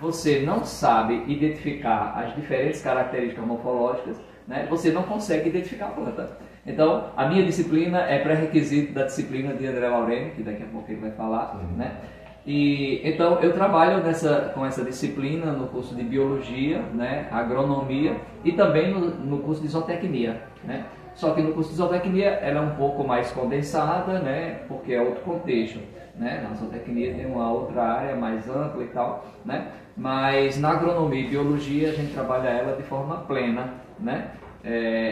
você não sabe identificar as diferentes características morfológicas, né, você não consegue identificar a planta. Então, a minha disciplina é pré-requisito da disciplina de André Laureni, que daqui a pouco ele vai falar, né? E então eu trabalho com essa disciplina no curso de biologia, né, agronomia e também no curso de zootecnia, né? Só que no curso de zootecnia ela é um pouco mais condensada, né, porque é outro contexto, né? Na zootecnia tem uma outra área mais ampla e tal, né? Mas na agronomia e biologia a gente trabalha ela de forma plena, né?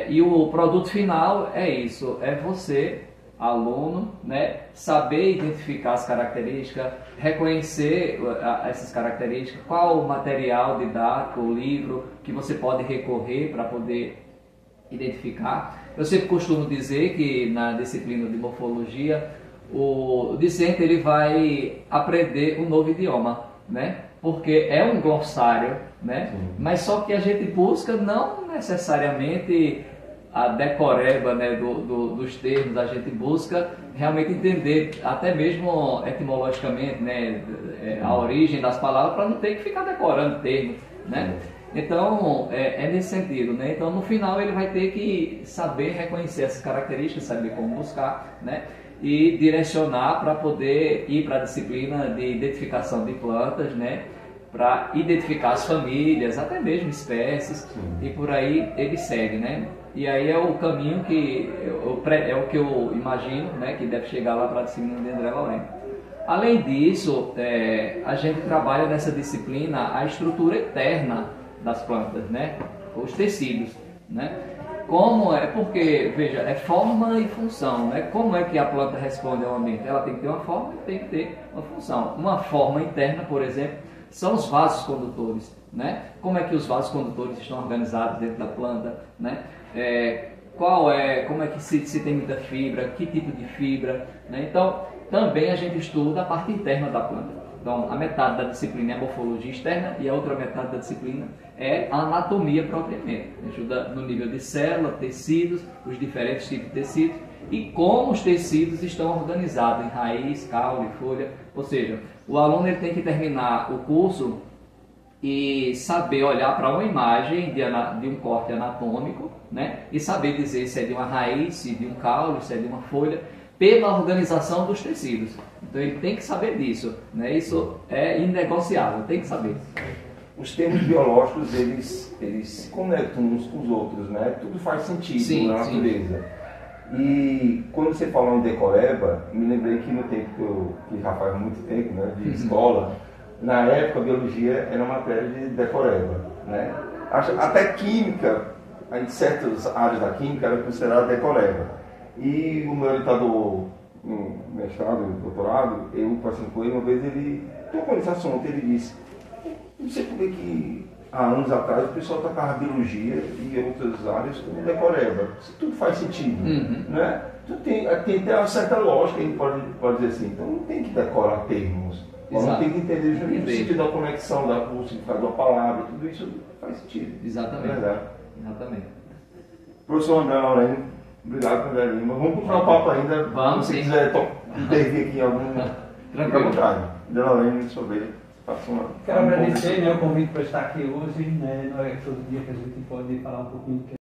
E o produto final é isso, é você, aluno, né, saber identificar as características, reconhecer essas características, qual o material didático, o livro que você pode recorrer para poder identificar. Eu sempre costumo dizer que na disciplina de morfologia o discente ele vai aprender um novo idioma, né? Porque é um glossário, né? Mas só que a gente busca não necessariamente a decoreba, né, dos termos, a gente busca realmente entender, até mesmo etimologicamente, né, a origem das palavras, para não ter que ficar decorando termos, né? Então, é nesse sentido, né? Então, no final, ele vai ter que saber reconhecer essas características, saber como buscar, né? E direcionar para poder ir para a disciplina de identificação de plantas, né? Para identificar as famílias, até mesmo espécies, e por aí ele segue, né? E aí é o caminho que é o que eu imagino, né, que deve chegar lá para a disciplina de André Laureni. Além disso, a gente trabalha nessa disciplina a estrutura interna das plantas, né? Os tecidos, né? Como é, porque, veja, é forma e função, né? Como é que a planta responde ao ambiente? Ela tem que ter uma forma e tem que ter uma função. Uma forma interna, por exemplo, são os vasos condutores, né? Como é que os vasos condutores estão organizados dentro da planta, né? Como é que se tem muita fibra, que tipo de fibra, né? Então, também a gente estuda a parte interna da planta. Então, a metade da disciplina é a morfologia externa e a outra metade da disciplina é a anatomia propriamente. Ajuda no nível de célula, tecidos, os diferentes tipos de tecidos e como os tecidos estão organizados em raiz, caule, folha. Ou seja, o aluno ele tem que terminar o curso e saber olhar para uma imagem de um corte anatômico, né? E saber dizer se é de uma raiz, se é de um caule, se é de uma folha, pela organização dos tecidos. Então ele tem que saber disso, né? Isso é inegociável, tem que saber. Os termos biológicos, eles se conectam uns com os outros, né? Tudo faz sentido na natureza. E quando você falou em decoreba, me lembrei que no tempo que já faz muito tempo, né, de escola, na época a biologia era uma matéria de decoreba, né? Até química, em certas áreas da química era considerada decoreba. E o meu orientador, no mestrado, no doutorado, eu conversando com ele, uma vez ele tocou nesse assunto, ele disse, não sei por que há anos atrás o pessoal tocava biologia e outras áreas como decoreba. Isso tudo faz sentido, né? Tem até uma certa lógica, a gente pode dizer assim, então não tem que decorar termos. Não tem que entender o sentido da conexão, o significado da palavra, tudo isso faz sentido. Exatamente. É verdade. Exatamente. Professor André Laureni, obrigado por vir. Vamos continuar o papo ainda. Vamos, se quiser intervir aqui em algum. Fica à vontade. André Laureni, sobre. Quero agradecer, né, o convite para estar aqui hoje. Né, não é todo dia que a gente pode falar um pouquinho do que